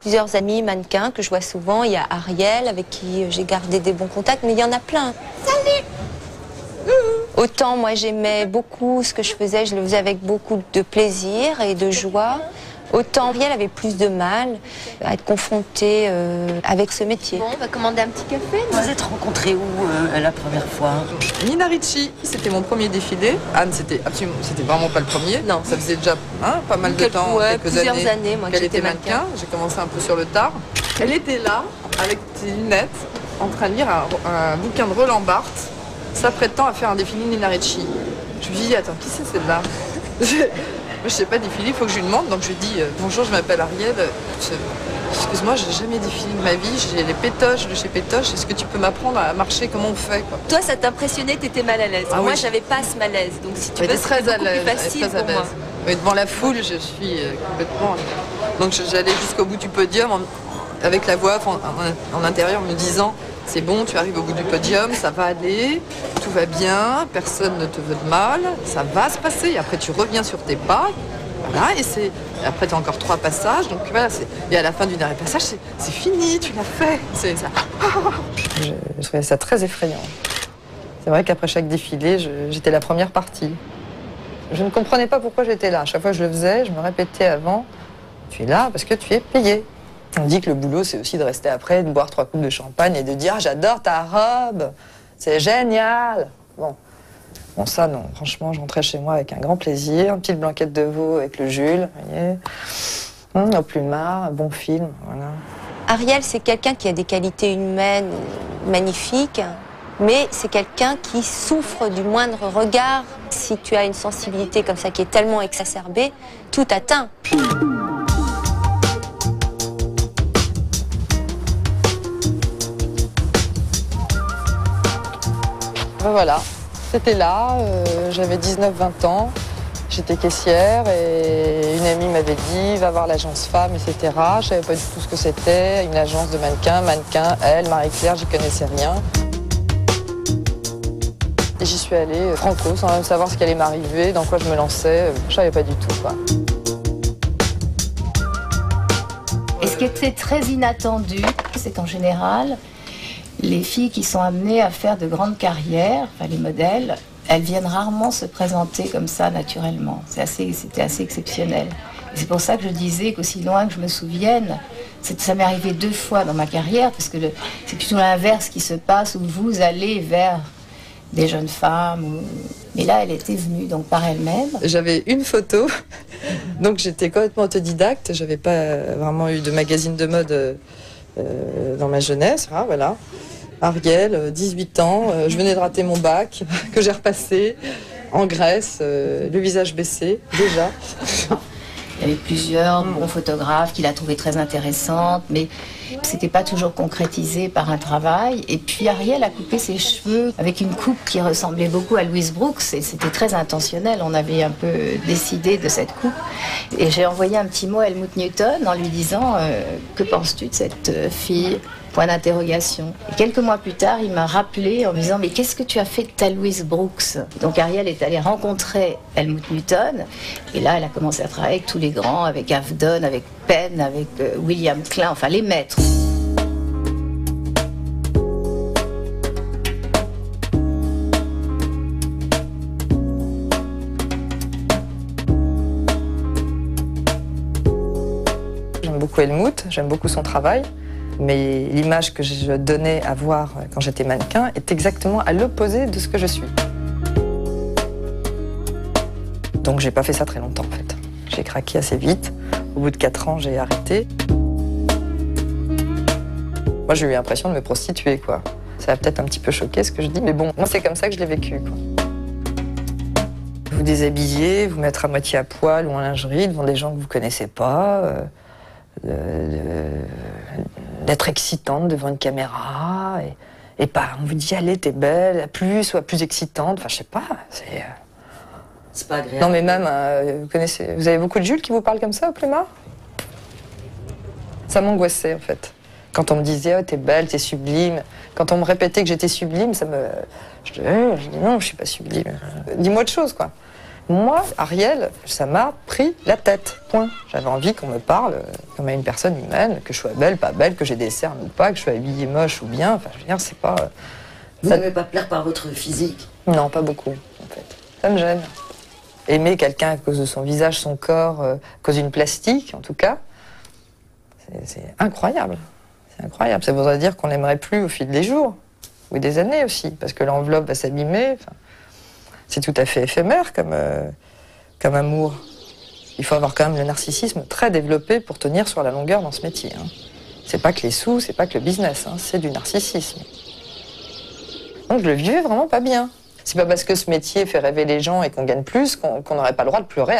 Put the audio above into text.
Plusieurs amis mannequins que je vois souvent. Il y a Ariel avec qui j'ai gardé des bons contacts, mais il y en a plein. Salut! Autant moi j'aimais beaucoup ce que je faisais, je le faisais avec beaucoup de plaisir et de joie. Autant Ariel avait plus de mal à être confrontée avec ce métier. Bon, on va commander un petit café. Vous êtes rencontrés où la première fois? Nina Ricci, c'était mon premier défilé. Anne, c'était vraiment pas le premier. Non. Ça faisait déjà pas mal de temps, plusieurs années moi, qu'elle j'étais était mannequin. J'ai commencé un peu sur le tard. Elle était là, avec ses lunettes, en train de lire un bouquin de Roland Barthes, s'apprêtant à faire un défilé Nina Ricci. Je me dis, attends, qui c'est celle-là? Moi, je sais pas défiler, il faut que je lui demande. Donc je lui dis, bonjour, je m'appelle Ariel. Excuse-moi, j'ai jamais défilé de ma vie. J'ai les pétoches de chez Pétoche. Est-ce que tu peux m'apprendre à marcher? Comment on fait, quoi? Toi, ça t'impressionnait, t'étais mal à l'aise. Ah, moi, oui. j'avais pas ce malaise. Donc si tu veux, très c'est à beaucoup l'aise. plus facile Très à pour moi. l'aise. Mais devant la foule, je suis complètement. Donc j'allais jusqu'au bout du podium avec la voix en intérieur me disant, c'est bon, tu arrives au bout du podium, ça va aller, tout va bien, personne ne te veut de mal, ça va se passer. Et après, tu reviens sur tes pas. Voilà, et après tu as encore 3 passages, donc voilà, et à la fin du dernier passage, c'est fini, tu l'as fait. C'est ça. Je trouvais ça très effrayant. C'est vrai qu'après chaque défilé, j'étais la première partie. Je ne comprenais pas pourquoi j'étais là. À chaque fois que je le faisais, je me répétais avant, tu es là parce que tu es payé. On dit que le boulot, c'est aussi de rester après, de boire 3 coupes de champagne et de dire « j'adore ta robe, c'est génial ». Bon, ça, non. Franchement, je rentrais chez moi avec un grand plaisir. Une petite blanquette de veau avec le Jules, vous voyez. Au plumard, un bon film, voilà. Ariel, c'est quelqu'un qui a des qualités humaines magnifiques, mais c'est quelqu'un qui souffre du moindre regard. Si tu as une sensibilité comme ça qui est tellement exacerbée, tout atteint. Voilà. C'était là, j'avais 19-20 ans, j'étais caissière et une amie m'avait dit « va voir l'agence femme, etc. » Je savais pas du tout ce que c'était, une agence de mannequins, elle, Marie-Claire, j'y connaissais rien. Et j'y suis allée franco, sans même savoir ce qui allait m'arriver, dans quoi je me lançais, je savais pas du tout, quoi. Et ce qui était très inattendu, c'est qu'en général, les filles qui sont amenées à faire de grandes carrières, enfin les modèles, elles viennent rarement se présenter comme ça naturellement. C'était assez exceptionnel. Et c'est pour ça que je disais qu'aussi loin que je me souvienne, ça m'est arrivé 2 fois dans ma carrière, parce que c'est plutôt l'inverse qui se passe, où vous allez vers des jeunes femmes. Mais là, elle était venue donc par elle-même. J'avais une photo, donc j'étais complètement autodidacte. J'avais pas vraiment eu de magazine de mode dans ma jeunesse. Ah, voilà. Ariel, 18 ans, je venais de rater mon bac, que j'ai repassé en Grèce, le visage baissé, déjà. Il y avait plusieurs bons photographes qui la trouvaient très intéressante, mais c'était pas toujours concrétisé par un travail. Et puis Ariel a coupé ses cheveux avec une coupe qui ressemblait beaucoup à Louise Brooks, et c'était très intentionnel. On avait un peu décidé de cette coupe. Et j'ai envoyé un petit mot à Helmut Newton en lui disant que penses-tu de cette fille ? Point d'interrogation. Et quelques mois plus tard, il m'a rappelé en me disant « Mais qu'est-ce que tu as fait de ta Louise Brooks ?» Donc Ariel est allée rencontrer Helmut Newton. Et là, elle a commencé à travailler avec tous les grands, avec Avedon, avec Penn, avec William Klein, enfin les maîtres. J'aime beaucoup Helmut, j'aime beaucoup son travail. Mais l'image que je donnais à voir quand j'étais mannequin est exactement à l'opposé de ce que je suis. Donc j'ai pas fait ça très longtemps en fait. J'ai craqué assez vite. Au bout de 4 ans, j'ai arrêté. Moi, j'ai eu l'impression de me prostituer, quoi. Ça va peut-être un petit peu choquer ce que je dis, mais bon, moi c'est comme ça que je l'ai vécu, quoi. Vous déshabiller, vous mettre à moitié à poil ou en lingerie devant des gens que vous connaissez pas. D'être excitante devant une caméra et pas, on vous dit allez t'es belle, sois plus excitante, enfin je sais pas, c'est pas agréable. Non mais même, vous avez beaucoup de Jules qui vous parlent comme ça au plumard? Ça m'angoissait en fait. Quand on me disait oh t'es belle, t'es sublime, quand on me répétait que j'étais sublime, je dis non je suis pas sublime, dis-moi autre chose quoi. Moi, Ariel, ça m'a pris la tête, point. J'avais envie qu'on me parle comme à une personne humaine, que je sois belle, pas belle, que j'ai des cernes ou pas, que je sois habillée moche ou bien. Enfin, je veux dire, c'est pas... Vous n'avez pas plaire par votre physique? Non, pas beaucoup, en fait. Ça me gêne. Aimer quelqu'un à cause de son visage, son corps, à cause d'une plastique, en tout cas, c'est incroyable. C'est incroyable. Ça voudrait dire qu'on l'aimerait plus au fil des jours, ou des années aussi, parce que l'enveloppe va s'abîmer. Enfin, c'est tout à fait éphémère comme amour. Il faut avoir quand même le narcissisme très développé pour tenir sur la longueur dans ce métier. Hein. C'est pas que les sous, c'est pas que le business, hein, c'est du narcissisme. Donc je le vivais vraiment pas bien. C'est pas parce que ce métier fait rêver les gens et qu'on gagne plus qu'on n'aurait pas le droit de pleurer.